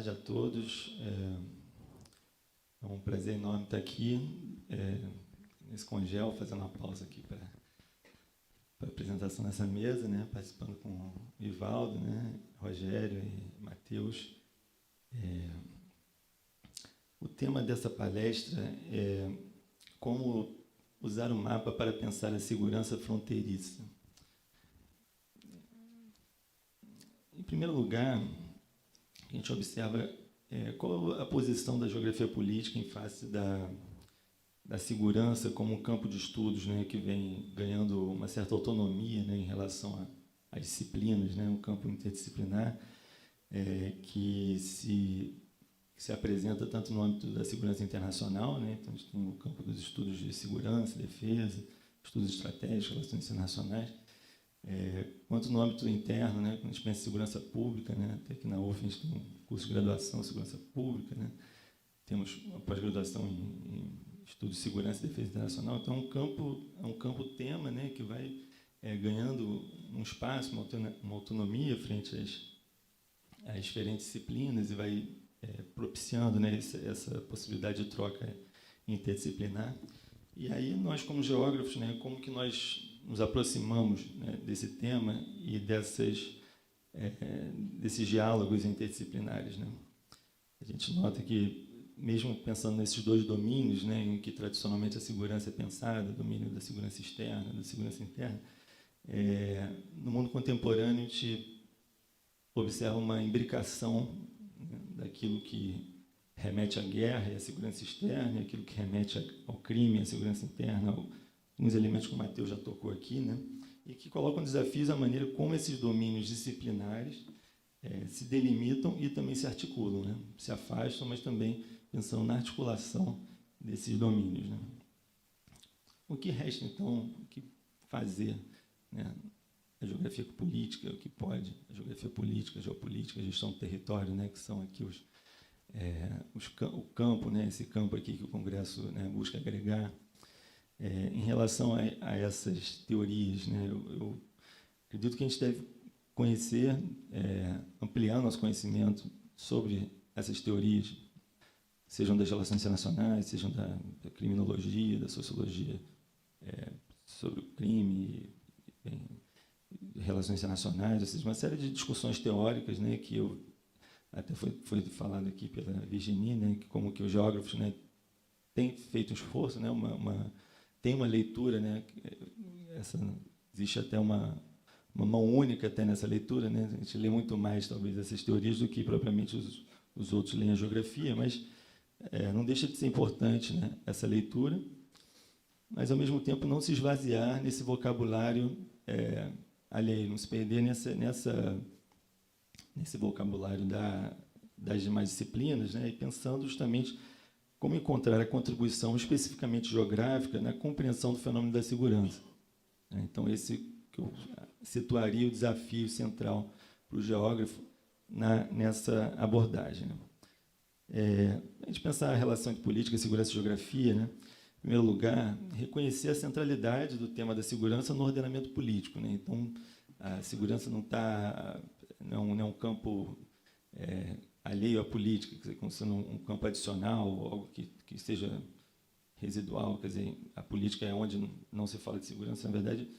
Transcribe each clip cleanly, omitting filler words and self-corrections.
tarde a todos. É um prazer enorme estar aqui, nesse congel, fazendo uma pausa aqui para a apresentação dessa mesa, né, participando com o Ivaldo, né, Rogério e Matheus. O tema dessa palestra é como usar o mapa para pensar a segurança fronteiriça. Em primeiro lugar, a gente observa qual a posição da geografia política em face da segurança como um campo de estudos, né, que vem ganhando uma certa autonomia, né, em relação às disciplinas, né, um campo interdisciplinar que se apresenta tanto no âmbito da segurança internacional, né, então a gente tem o campo dos estudos de segurança, defesa, estudos estratégicos, relações internacionais, quanto no âmbito interno, né, quando a gente pensa em segurança pública, né, até aqui na UF a gente tem um curso de graduação em segurança pública, né, temos uma pós-graduação em estudos de segurança e defesa internacional, então é um campo tema, né, que vai ganhando um espaço, uma autonomia frente às diferentes disciplinas e vai propiciando, né, essa possibilidade de troca interdisciplinar. E aí nós, como geógrafos, né, como que nós nos aproximamos, né, desse tema e desses diálogos interdisciplinares, né? A gente nota que, mesmo pensando nesses dois domínios, né, em que tradicionalmente a segurança é pensada, o domínio da segurança externa, da segurança interna, no mundo contemporâneo a gente observa uma imbricação, né, daquilo que remete à guerra e à segurança externa, e aquilo que remete ao crime e à segurança interna, alguns elementos que o Matheus já tocou aqui, né, e que colocam desafios à maneira como esses domínios disciplinares se delimitam e também se articulam, né, se afastam, mas também pensando na articulação desses domínios, né. O que resta, então, o que fazer, né, a geografia política, o que pode, a geografia política, a geopolítica, a gestão do território, né, que são aqui o campo, né, esse campo aqui que o Congresso, né, busca agregar. Em relação a essas teorias, né, eu acredito que a gente deve conhecer, ampliar nosso conhecimento sobre essas teorias, sejam das relações internacionais, sejam da criminologia, da sociologia sobre o crime, relações internacionais, ou seja, uma série de discussões teóricas, né, que até foi falado aqui pela Virginie, né, que como que os geógrafos, né, têm feito um esforço, né, tem uma leitura, né, existe até uma mão única até nessa leitura, né, a gente lê muito mais, talvez, essas teorias do que propriamente os outros leem a geografia, mas não deixa de ser importante, né, essa leitura, mas, ao mesmo tempo, não se esvaziar nesse vocabulário alheio, não se perder nesse vocabulário das demais disciplinas, né, e pensando justamente como encontrar a contribuição especificamente geográfica na compreensão do fenômeno da segurança. Então, esse que eu situaria o desafio central para o geógrafo nessa abordagem, né. A gente pensar a relação de política, segurança e geografia, né, em primeiro lugar, reconhecer a centralidade do tema da segurança no ordenamento político, né. Então, a segurança não é um campo alheio à política, quer dizer, como sendo um campo adicional, algo que seja residual. Quer dizer, a política é onde não se fala de segurança. Na verdade,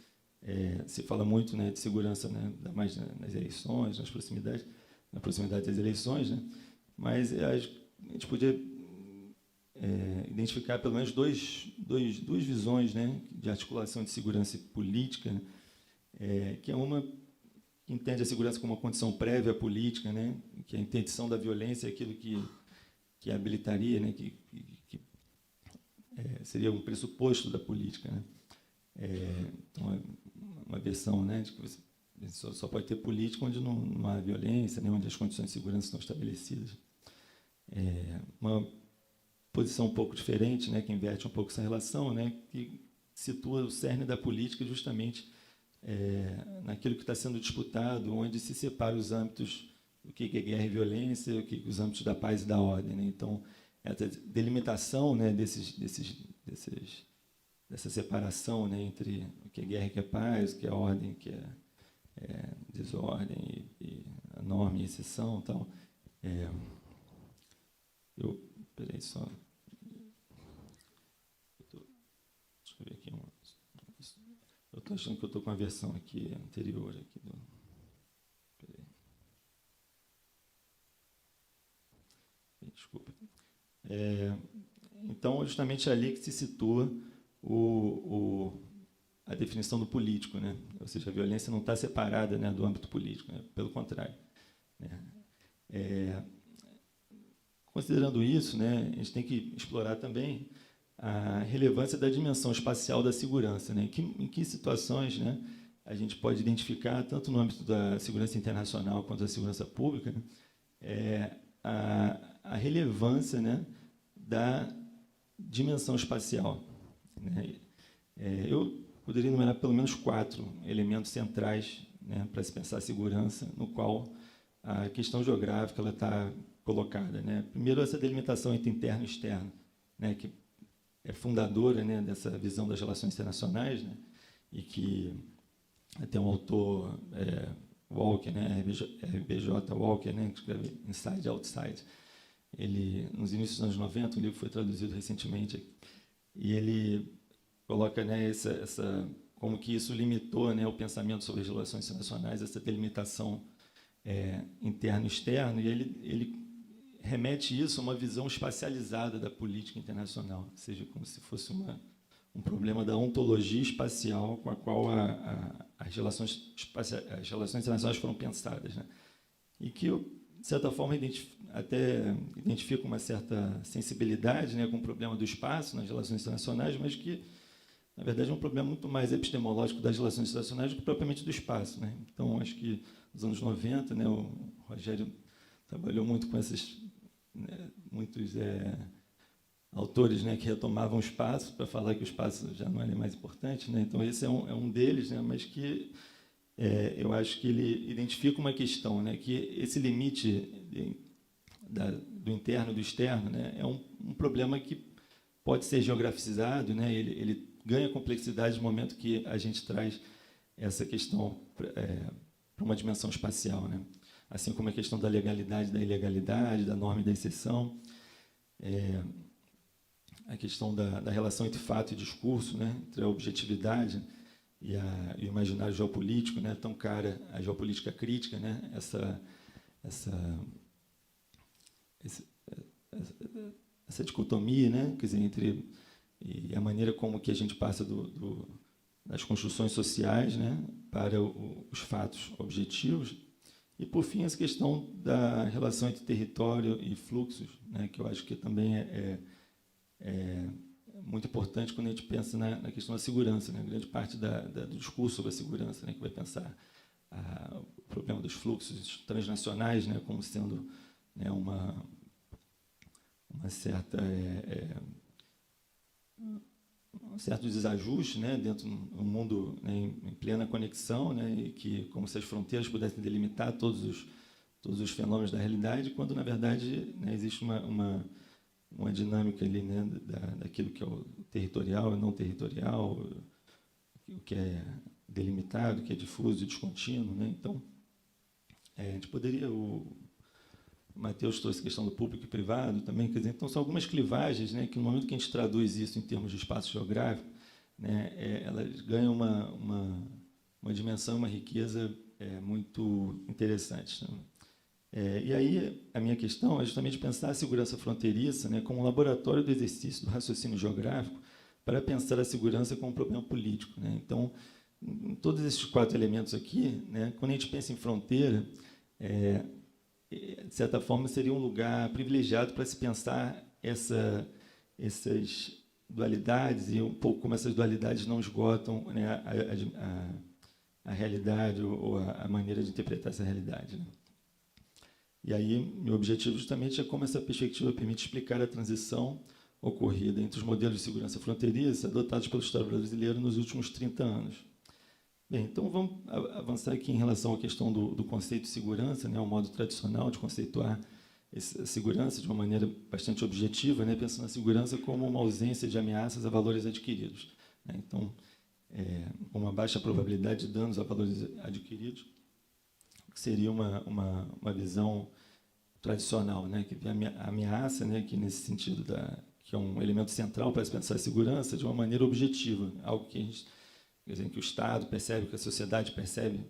se fala muito, né, de segurança, né, mais nas eleições, na proximidade das eleições, né, mas a gente podia identificar pelo menos duas visões, né, de articulação de segurança e política, né, que é uma que entende a segurança como uma condição prévia à política, né, que a interdição da violência é aquilo que habilitaria, né, que seria um pressuposto da política, né. Então, uma versão, né, de que você só pode ter política onde não há violência, né, onde as condições de segurança estão estabelecidas. Uma posição um pouco diferente, né, que inverte um pouco essa relação, né, que situa o cerne da política justamente naquilo que está sendo disputado, onde se separa os âmbitos do que é guerra e violência, os âmbitos da paz e da ordem, né. Então, essa delimitação, né, dessa separação, né, entre o que é guerra e o que é paz, o que é ordem, o que é desordem, e a norma e a exceção, tal, Peraí só. Deixa eu ver aqui. Eu estou achando que eu estou com a versão aqui anterior. Aqui peraí. Desculpa. Então, justamente é ali que se situa a definição do político, né? Ou seja, a violência não está separada, né, do âmbito político, né? Pelo contrário. Né? Considerando isso, né, a gente tem que explorar também a relevância da dimensão espacial da segurança, né? Em que situações, né, a gente pode identificar, tanto no âmbito da segurança internacional quanto da segurança pública, né, a relevância, né, da dimensão espacial. Né? Eu poderia enumerar pelo menos 4 elementos centrais, né, para se pensar a segurança, no qual a questão geográfica ela está colocada. Né? Primeiro, essa delimitação entre interno e externo, né, que é fundadora, né, dessa visão das relações internacionais, né, e que até um autor, Walker, né, RBJ Walker, né, que escreve Inside Outside, ele, nos inícios dos anos 90, um livro foi traduzido recentemente, e ele coloca, né, como que isso limitou, né, o pensamento sobre as relações internacionais, essa delimitação interno e externo, e ele remete isso a uma visão espacializada da política internacional, ou seja, como se fosse um problema da ontologia espacial com a qual as relações internacionais foram pensadas, né? E que, de certa forma, até identifica uma certa sensibilidade, né, com o problema do espaço nas relações internacionais, mas que, na verdade, é um problema muito mais epistemológico das relações internacionais do que propriamente do espaço. Né? Então, acho que nos anos 90, né, o Rogério trabalhou muito com muitos autores, né, que retomavam o espaço para falar que o espaço já não era mais importante. Né? Então, esse é um deles, né, mas que eu acho que ele identifica uma questão, né, que esse limite do interno e do externo, né, é um problema que pode ser geograficizado, né, ele ganha complexidade no momento que a gente traz essa questão para uma dimensão espacial, né? Assim como a questão da legalidade, da ilegalidade, da norma e da exceção, a questão da relação entre fato e discurso, né, entre a objetividade e o imaginário geopolítico, né, tão cara a geopolítica crítica, né, essa dicotomia, né, quer dizer, entre a maneira como que a gente passa das construções sociais, né, para os fatos objetivos. E, por fim, essa questão da relação entre território e fluxos, né, que eu acho que também é muito importante quando a gente pensa na questão da segurança. Né, grande parte do discurso sobre a segurança, né, que vai pensar o problema dos fluxos transnacionais, né, como sendo, né, uma certa... um certo desajuste, né, dentro de um mundo, né, em plena conexão, né, e que, como se as fronteiras pudessem delimitar todos os fenômenos da realidade, quando, na verdade, né, existe uma dinâmica ali, né, daquilo que é o territorial e não territorial, o que é delimitado, o que é difuso e descontínuo. Né? Então, a gente poderia... O Matheus trouxe a questão do público e privado também, quer dizer, então são algumas clivagens, né, que no momento que a gente traduz isso em termos de espaço geográfico, né, elas ganham uma dimensão, uma riqueza muito interessante. Né? E aí a minha questão é justamente pensar a segurança fronteiriça, né, como um laboratório do exercício do raciocínio geográfico para pensar a segurança como um problema político. Né? Então, em todos esses 4 elementos aqui, né, quando a gente pensa em fronteira, de certa forma, seria um lugar privilegiado para se pensar essas dualidades e um pouco como essas dualidades não esgotam, né, a realidade ou a maneira de interpretar essa realidade. Né? E aí, meu objetivo justamente é como essa perspectiva permite explicar a transição ocorrida entre os modelos de segurança fronteiriça adotados pelo Estado brasileiro nos últimos 30 anos. Bem, então vamos avançar aqui em relação à questão do conceito de segurança, né, o modo tradicional de conceituar a segurança de uma maneira bastante objetiva, né, pensando a segurança como uma ausência de ameaças a valores adquiridos. Né? Então, uma baixa probabilidade de danos a valores adquiridos, que seria uma visão tradicional, né, que vê a ameaça, né, que nesse sentido que é um elemento central para se pensar a segurança de uma maneira objetiva, algo que quer dizer, que o Estado percebe, que a sociedade percebe,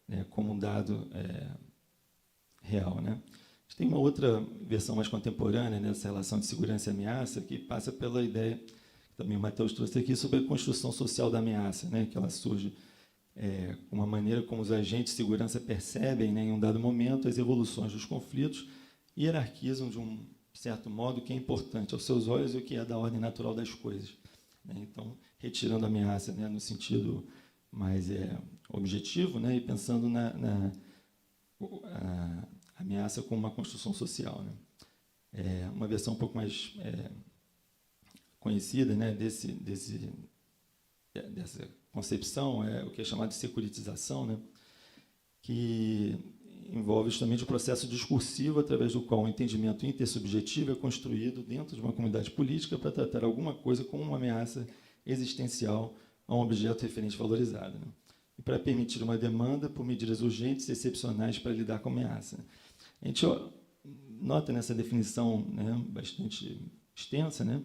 né, como um dado real, né. A gente tem uma outra versão mais contemporânea nessa relação de segurança e ameaça que passa pela ideia que também o Matheus trouxe aqui sobre a construção social da ameaça, né, que ela surge com uma maneira como os agentes de segurança percebem, né, em um dado momento, as evoluções dos conflitos e hierarquizam de um certo modo o que é importante aos seus olhos e o que é da ordem natural das coisas. Né? Então, retirando a ameaça, né, no sentido mais objetivo, né, e pensando na ameaça como uma construção social. Né? Uma versão um pouco mais conhecida, né, dessa concepção é o que é chamado de securitização, né, que envolve justamente o processo discursivo através do qual o entendimento intersubjetivo é construído dentro de uma comunidade política para tratar alguma coisa como uma ameaça existencial a um objeto referente valorizado, né, e para permitir uma demanda por medidas urgentes e excepcionais para lidar com a ameaça. A gente nota nessa definição, né, bastante extensa, né,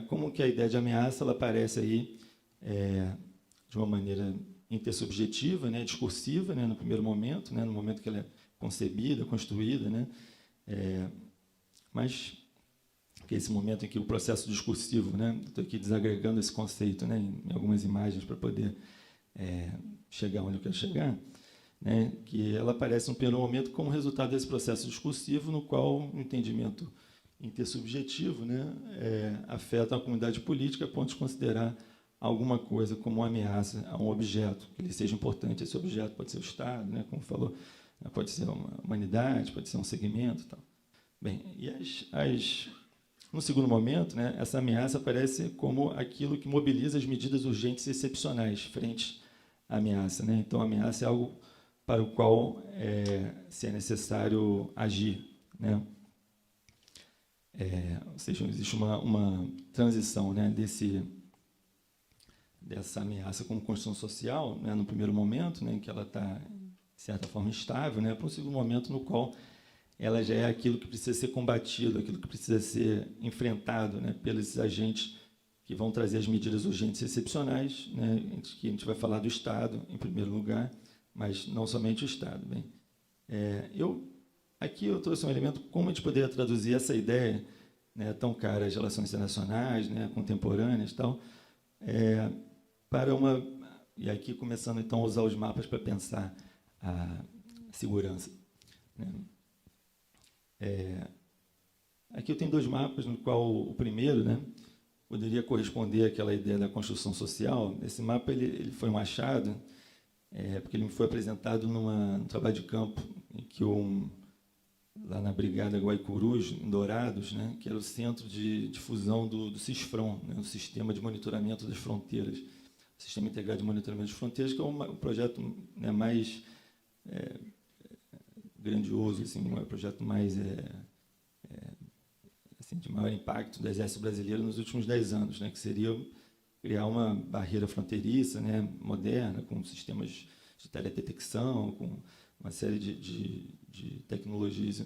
como que a ideia de ameaça ela aparece aí de uma maneira intersubjetiva, né, discursiva, né, no primeiro momento, né, no momento que ela é concebida, construída, né, mas que é esse momento em que o processo discursivo, né, estou aqui desagregando esse conceito, né, em algumas imagens para poder chegar onde eu quero chegar, né, que ela aparece no primeiro momento como resultado desse processo discursivo no qual o entendimento intersubjetivo, né, afeta a comunidade política a ponto de considerar alguma coisa como uma ameaça a um objeto, que ele seja importante. Esse objeto pode ser o Estado, né, como falou, pode ser uma humanidade, pode ser um segmento. Tal. Bem, e no segundo momento, né, essa ameaça aparece como aquilo que mobiliza as medidas urgentes e excepcionais frente à ameaça. Né? Então, a ameaça é algo para o qual se é necessário agir. Né? Ou seja, existe uma transição, né, dessa ameaça como construção social, né, no primeiro momento, né, em que ela está, de certa forma, estável, né, para um segundo momento no qual ela já é aquilo que precisa ser combatido, aquilo que precisa ser enfrentado, né, pelos agentes que vão trazer as medidas urgentes e excepcionais, né, que a gente vai falar do Estado, em primeiro lugar, mas não somente o Estado. Bem, aqui eu trouxe um elemento como a gente poderia traduzir essa ideia, né, tão cara às relações internacionais, né, contemporâneas e tal, para uma... E aqui começando, então, a usar os mapas para pensar a segurança. Né? Aqui eu tenho dois mapas, no qual o primeiro, né, poderia corresponder àquela ideia da construção social. Esse mapa ele foi um achado, porque ele me foi apresentado num trabalho de campo, em que lá na Brigada Guaicurus, em Dourados, né, que era o centro de difusão do CISFRON, né, o Sistema de Monitoramento das Fronteiras, o Sistema Integrado de Monitoramento das Fronteiras, que é o projeto, né, mais grandioso, assim, um projeto mais assim, de maior impacto do Exército Brasileiro nos últimos 10 anos, né, que seria criar uma barreira fronteiriça, né, moderna, com sistemas de teledetecção, com uma série de tecnologias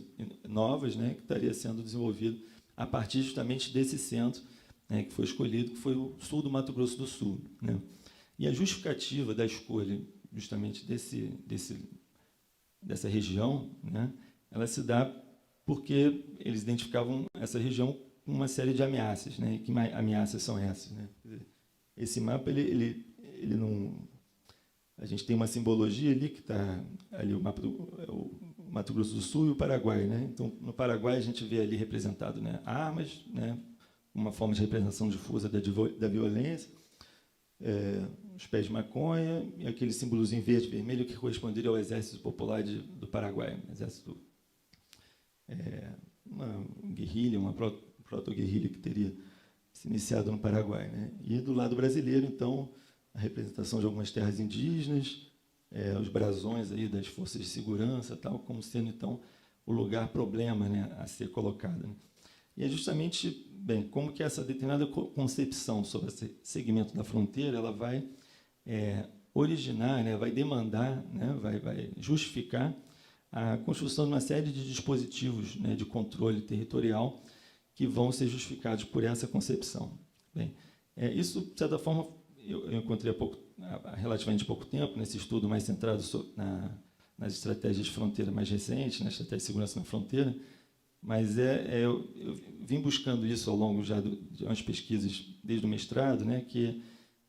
novas, né, que estaria sendo desenvolvido a partir justamente desse centro, né, que foi escolhido, que foi o sul do Mato Grosso do Sul. Né. E a justificativa da escolha justamente dessa região, né, ela se dá porque eles identificavam essa região com uma série de ameaças. Né, e que ameaças são essas? Né? Esse mapa, ele não... A gente tem uma simbologia ali, que está ali, o mapa o Mato Grosso do Sul e o Paraguai. Né? Então, no Paraguai, a gente vê ali representado, né, armas, né, uma forma de representação difusa da violência, os pés de maconha e aquele símbolozinho verde e vermelho que corresponderia ao Exército Popular do Paraguai, exército, uma guerrilha, uma proto-guerrilha que teria se iniciado no Paraguai. Né? E do lado brasileiro, então, a representação de algumas terras indígenas, os brasões aí das forças de segurança, tal, como sendo, então, o lugar problema, né, a ser colocado. Né? E é justamente, bem, como que essa determinada concepção sobre esse segmento da fronteira ela vai originar, né, vai demandar, né, vai justificar a construção de uma série de dispositivos, né, de controle territorial que vão ser justificados por essa concepção. Bem, isso, de certa forma, eu encontrei há relativamente pouco tempo, nesse estudo mais centrado nas estratégias de fronteira mais recentes, na estratégia de segurança na fronteira, mas eu vim buscando isso ao longo já de umas pesquisas desde o mestrado, né, que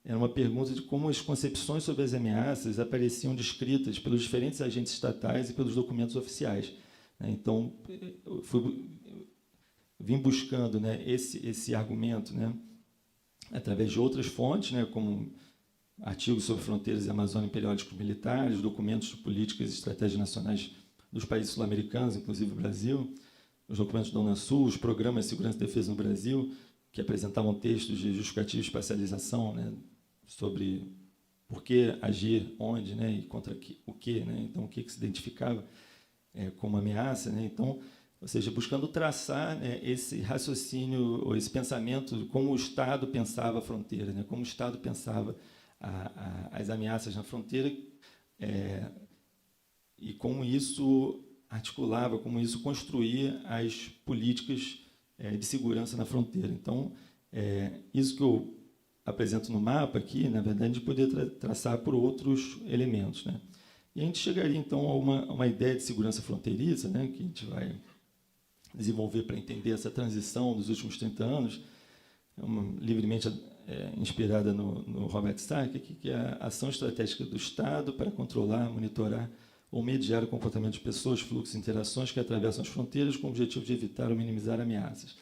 era uma pergunta de como as concepções sobre as ameaças apareciam descritas pelos diferentes agentes estatais e pelos documentos oficiais. Então, eu vim buscando, né, esse argumento, né, através de outras fontes, né, como artigos sobre fronteiras e Amazônia em periódicos militares, documentos de políticas e estratégias nacionais dos países sul-americanos, inclusive o Brasil, os documentos da Unasul, os programas de segurança e defesa no Brasil, que apresentavam textos de justificativa e espacialização, né, sobre por que agir, onde, né, e contra o que, né, então o que se identificava como ameaça, né, então, ou seja, buscando traçar, né, esse raciocínio ou esse pensamento de como o Estado pensava a fronteira, né, como o Estado pensava as ameaças na fronteira, e como isso articulava, como isso construía as políticas de segurança na fronteira. Então, isso que eu apresento no mapa aqui, na verdade, a gente poderia traçar por outros elementos, né? E a gente chegaria, então, a uma ideia de segurança fronteiriça, né, que a gente vai desenvolver para entender essa transição dos últimos 30 anos, livremente inspirada no Robert Stark, que é a ação estratégica do Estado para controlar, monitorar ou mediar o comportamento de pessoas, fluxos e interações que atravessam as fronteiras com o objetivo de evitar ou minimizar ameaças.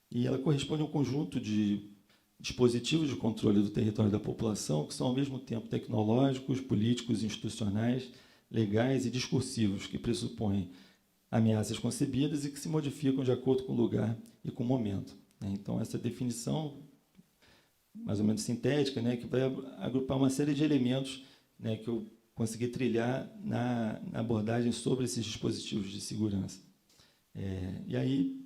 E ela corresponde a um conjunto de dispositivos de controle do território da população que são, ao mesmo tempo, tecnológicos, políticos, institucionais, legais e discursivos, que pressupõem ameaças concebidas e que se modificam de acordo com o lugar e com o momento. Então, essa definição, mais ou menos sintética, né, que vai agrupar uma série de elementos, né, que eu consegui trilhar na abordagem sobre esses dispositivos de segurança. E aí,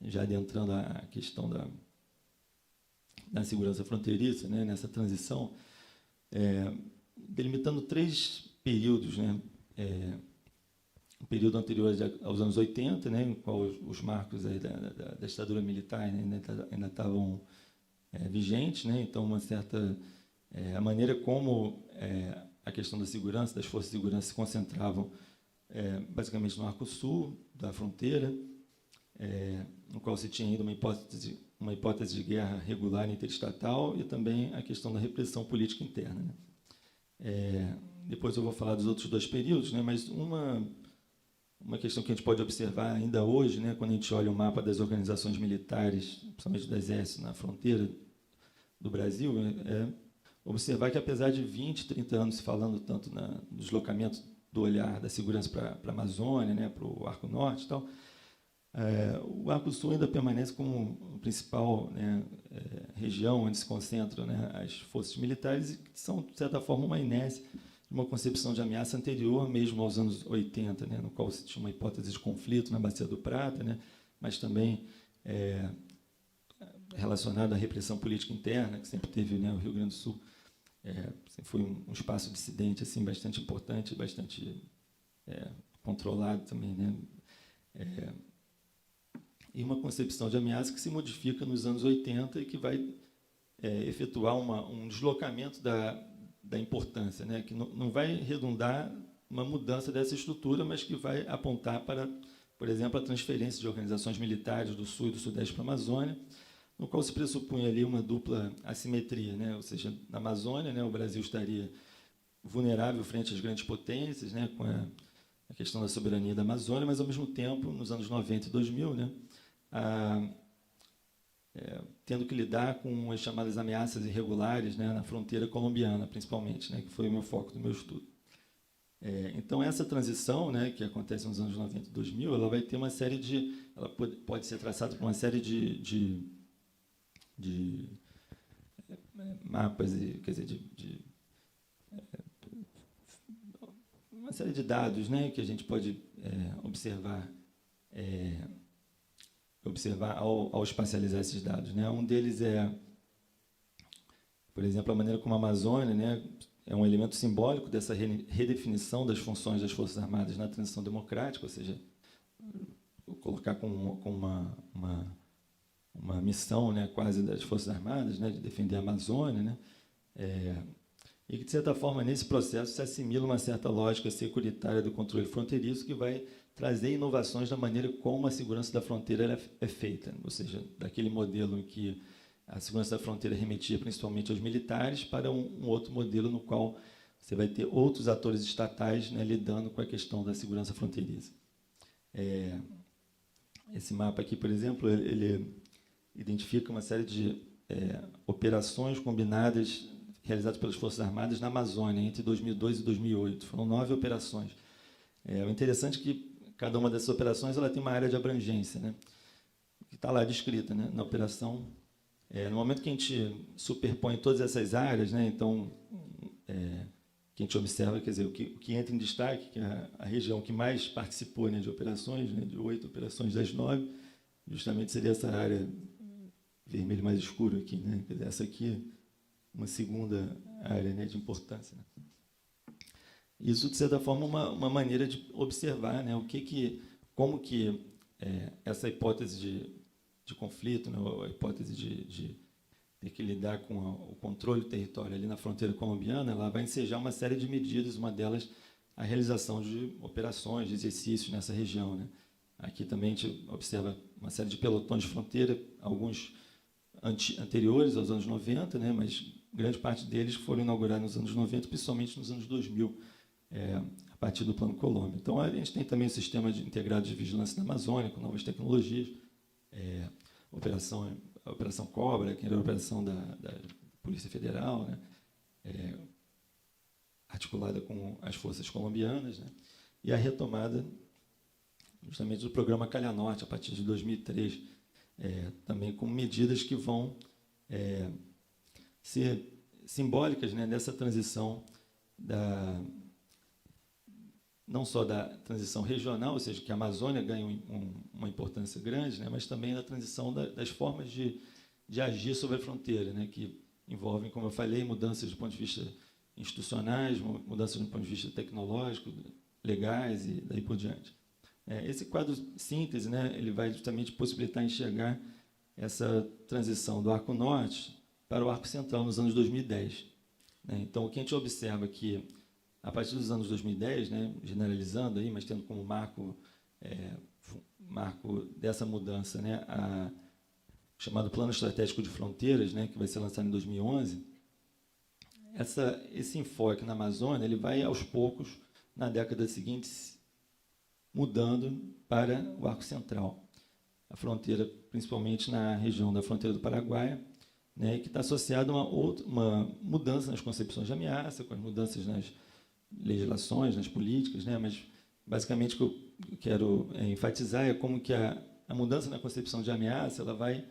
já adentrando a questão da segurança fronteiriça, né, nessa transição, delimitando 3 períodos, né, o período anterior aos anos 80, né, em qual os marcos aí da ditadura militar, né, ainda estavam vigentes, né, então uma certa a maneira como a questão da segurança, das forças de segurança se concentravam basicamente no arco sul da fronteira, no qual se tinha ainda uma hipótese de guerra regular interestatal e também a questão da repressão política interna, né. Depois eu vou falar dos outros 2 períodos, né, mas uma questão que a gente pode observar ainda hoje, né, quando a gente olha o mapa das organizações militares, principalmente do Exército, na fronteira do Brasil, observar que, apesar de 20, 30 anos se falando tanto no deslocamento do olhar da segurança para a Amazônia, né, para o Arco Norte e tal, o Arco Sul ainda permanece como a principal, né, região onde se concentram, né, as forças militares e que são, de certa forma, uma inércia de uma concepção de ameaça anterior mesmo aos anos 80, né, no qual se tinha uma hipótese de conflito na Bacia do Prata, né, mas também relacionada à repressão política interna, que sempre teve, né, o Rio Grande do Sul. Foi um espaço dissidente assim, bastante importante, bastante controlado também, né? E uma concepção de ameaça que se modifica nos anos 80 e que vai efetuar um deslocamento da importância, né? Que não vai redundar uma mudança dessa estrutura, mas que vai apontar para, por exemplo, a transferência de organizações militares do Sul e do Sudeste para a Amazônia, no qual se pressupunha ali uma dupla assimetria, né? Ou seja, na Amazônia, né, o Brasil estaria vulnerável frente às grandes potências, né, com a questão da soberania da Amazônia, mas, ao mesmo tempo, nos anos 90 e 2000, né, tendo que lidar com as chamadas ameaças irregulares, né, na fronteira colombiana, principalmente, né, que foi o meu foco do meu estudo. Então, essa transição, né, que acontece nos anos 90 e 2000, ela vai ter uma série de... Ela pode ser traçada por uma série de mapas, quer dizer, uma série de dados, né, que a gente pode observar ao espacializar esses dados, né. Um deles por exemplo, a maneira como a Amazônia, né, é um elemento simbólico dessa redefinição das funções das Forças Armadas na transição democrática, ou seja, colocar com uma missão, né, quase das Forças Armadas, né, de defender a Amazônia, né, e que, de certa forma, nesse processo se assimila uma certa lógica securitária do controle fronteiriço que vai trazer inovações na maneira como a segurança da fronteira é feita, ou seja, daquele modelo em que a segurança da fronteira remetia principalmente aos militares para um outro modelo no qual você vai ter outros atores estatais, né, lidando com a questão da segurança fronteiriça. Esse mapa aqui, por exemplo, ele identifica uma série de operações combinadas realizadas pelas Forças Armadas na Amazônia entre 2002 e 2008. Foram 9 operações. O interessante é que cada uma dessas operações ela tem uma área de abrangência, né, que está lá descrita, né, na operação. No momento que a gente superpõe todas essas áreas, né, então, que a gente observa, quer dizer, o que entra em destaque, que é a região que mais participou, né, de operações, né, de 8 operações das 9, justamente seria essa área vermelho mais escuro aqui, né, quer dizer, essa aqui, uma segunda área, né, de importância. Né. Isso, de certa forma, uma maneira de observar, né, como que essa hipótese de conflito, né, a hipótese de ter que lidar com o controle do território ali na fronteira colombiana, ela vai ensejar uma série de medidas, uma delas a realização de operações, de exercícios nessa região. Né. Aqui também a gente observa uma série de pelotões de fronteira, alguns anteriores aos anos 90, né, mas grande parte deles foram inaugurados nos anos 90, principalmente nos anos 2000, a partir do Plano Colômbia. Então, a gente tem também o sistema integrado de vigilância da Amazônia, com novas tecnologias, a Operação Cobra, que era a operação da Polícia Federal, né, articulada com as forças colombianas, né, e a retomada justamente do programa Calha Norte, a partir de 2003, também com medidas que vão ser simbólicas, né, dessa transição não só da transição regional, ou seja, que a Amazônia ganha uma importância grande, né, mas também da transição das formas de agir sobre a fronteira, né, que envolvem, como eu falei, mudanças do ponto de vista institucionais, mudanças do ponto de vista tecnológico, legais e daí por diante. Esse quadro síntese, né, ele vai justamente possibilitar enxergar essa transição do Arco Norte para o Arco Central nos anos 2010. Né. Então, o que a gente observa aqui, a partir dos anos 2010, né, generalizando aí, mas tendo como marco dessa mudança, né, chamado Plano Estratégico de Fronteiras, né, que vai ser lançado em 2011, esse enfoque na Amazônia ele vai, aos poucos, na década seguinte, mudando para o Arco Central. A fronteira, principalmente na região da fronteira do Paraguai, né, que está associada a uma mudança nas concepções de ameaça, com as mudanças nas legislações, nas políticas, né, mas, basicamente, o que eu quero enfatizar é como que a mudança na concepção de ameaça ela vai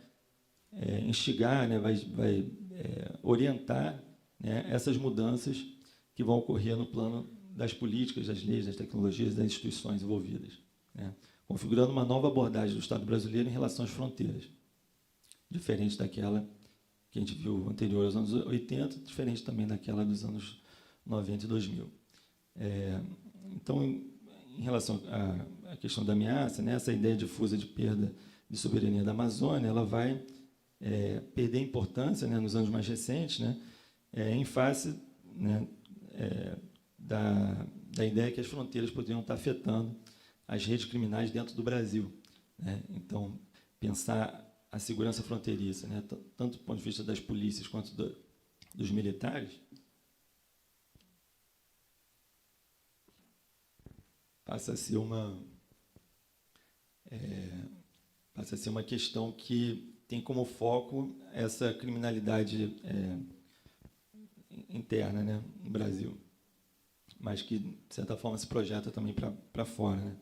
instigar, né, vai orientar, né, essas mudanças que vão ocorrer no plano das políticas, das leis, das tecnologias, das instituições envolvidas, né, configurando uma nova abordagem do Estado brasileiro em relação às fronteiras, diferente daquela que a gente viu anterior aos anos 80, diferente também daquela dos anos 90 e 2000. Então, em relação à questão da ameaça, né, essa ideia difusa de perda de soberania da Amazônia, ela vai perder importância, né, nos anos mais recentes, né, em face, né, da ideia que as fronteiras poderiam estar afetando as redes criminais dentro do Brasil. Né. Então, pensar a segurança fronteiriça, né, tanto do ponto de vista das polícias quanto dos militares, passa a ser uma questão que tem como foco essa criminalidade interna, né, no Brasil, mas que, de certa forma, se projeta também para fora. Né.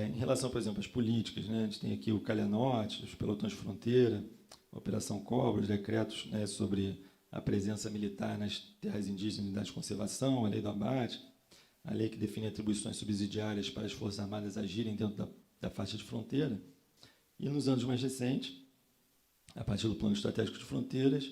Em relação, por exemplo, às políticas, né, a gente tem aqui o Calha Norte, os pelotões de fronteira, a Operação Cobra, os decretos, né, sobre a presença militar nas terras indígenas e unidades de conservação, a Lei do Abate, a lei que define atribuições subsidiárias para as Forças Armadas agirem dentro da faixa de fronteira. E, nos anos mais recentes, a partir do Plano Estratégico de Fronteiras,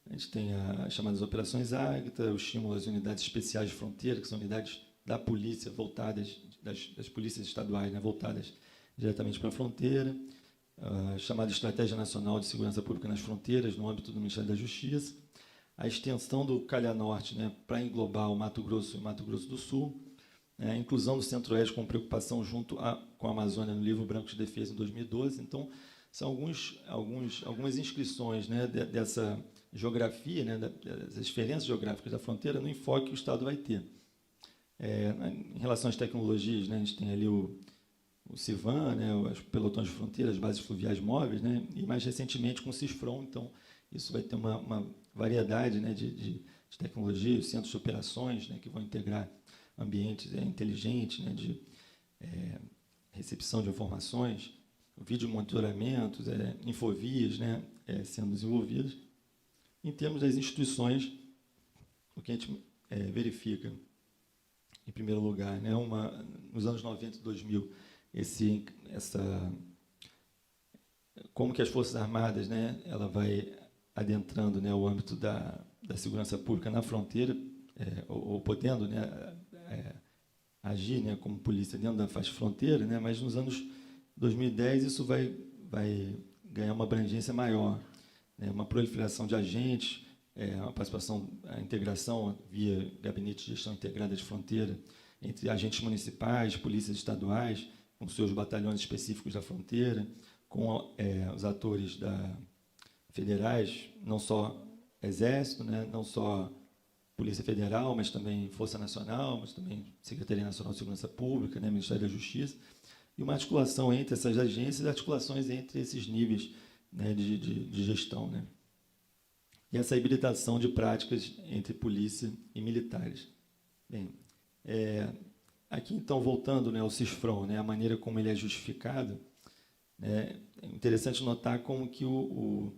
A gente tem as chamadas Operações Águita, o estímulo às unidades especiais de fronteira, que são unidades da polícia voltadas, das polícias estaduais, né, voltadas diretamente para a fronteira, a chamada Estratégia Nacional de Segurança Pública nas Fronteiras, no âmbito do Ministério da Justiça, a extensão do Calha Norte, né, para englobar o Mato Grosso e o Mato Grosso do Sul, a inclusão do Centro-Oeste com preocupação junto com a Amazônia no Livro Branco de Defesa em 2012. Então, são algumas inscrições, né, dessa geografia, né, das diferenças geográficas da fronteira no enfoque que o Estado vai ter. Em relação às tecnologias, né, a gente tem ali o CIVAN, né, os pelotões de fronteira, as bases fluviais móveis, né, e mais recentemente com o CISFRON. Então, isso vai ter uma variedade, né, de tecnologias, centros de operações, né, que vão integrar ambientes inteligentes, né, de recepção de informações, vídeo monitoramentos, infovias, né, sendo desenvolvidas. Em termos das instituições, o que a gente verifica, em primeiro lugar, né, nos anos 90 e 2000, como que as Forças Armadas, né, ela vai adentrando, né, o âmbito da segurança pública na fronteira, ou podendo, né, agir, né, como polícia dentro da faixa fronteira, né, mas nos anos 2010 isso vai ganhar uma abrangência maior, né, uma proliferação de agentes, uma participação, a integração via Gabinete de Gestão Integrada de Fronteira entre agentes municipais, polícias estaduais, com seus batalhões específicos da fronteira, com os atores federais, não só Exército, né, não só Polícia Federal, mas também Força Nacional, mas também Secretaria Nacional de Segurança Pública, né, Ministério da Justiça, e uma articulação entre essas agências e articulações entre esses níveis, né, de gestão, né. E essa habilitação de práticas entre polícia e militares. Bem, aqui, então, voltando, né, ao CISFRON, né, a maneira como ele é justificado, né, é interessante notar como que o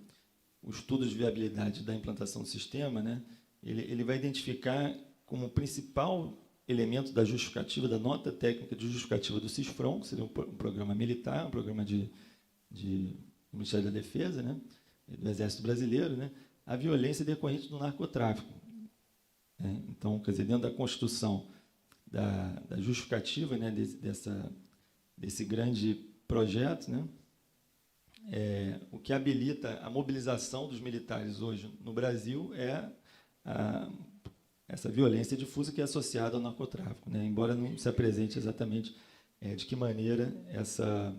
estudo de viabilidade da implantação do sistema, né, ele vai identificar como principal elemento da justificativa, da nota técnica de justificativa do CISFRON, que seria um programa militar, um programa do Ministério da Defesa, né, do Exército Brasileiro, né, a violência decorrente do narcotráfico. Então, quer dizer, dentro da Constituição, da justificativa, né, desse grande projeto, né, o que habilita a mobilização dos militares hoje no Brasil é essa violência difusa que é associada ao narcotráfico, né, embora não se apresente exatamente de que maneira essa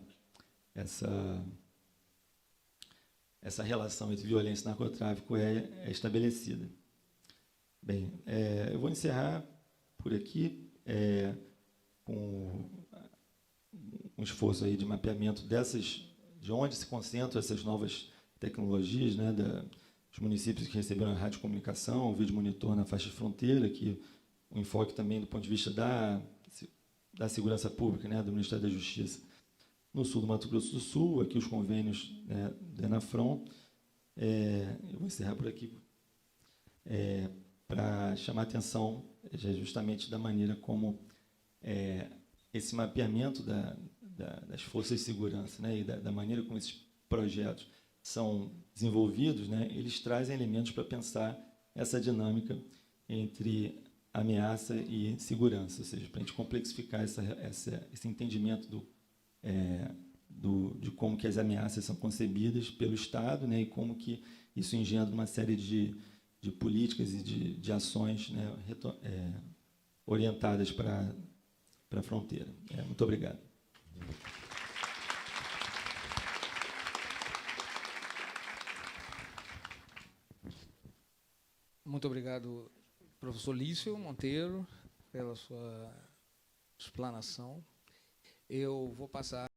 relação entre violência e narcotráfico é estabelecida. Bem, eu vou encerrar por aqui com um esforço aí de mapeamento de onde se concentram essas novas tecnologias, né, dos municípios que receberam a radiocomunicação, o vídeo monitor na faixa de fronteira, que o enfoque também do ponto de vista da segurança pública, né, do Ministério da Justiça, no sul do Mato Grosso do Sul, aqui os convênios, né, da ENAFRON. Eu vou encerrar por aqui para chamar a atenção justamente da maneira como esse mapeamento das forças de segurança, né, e da maneira como esses projetos são desenvolvidos, né, eles trazem elementos para pensar essa dinâmica entre ameaça e segurança, ou seja, para a gente complexificar esse entendimento de como que as ameaças são concebidas pelo Estado, né, e como que isso engendra uma série de políticas e de ações, né, orientadas para a fronteira. Muito obrigado. Muito obrigado, professor Lício Monteiro, pela sua explanação. Eu vou passar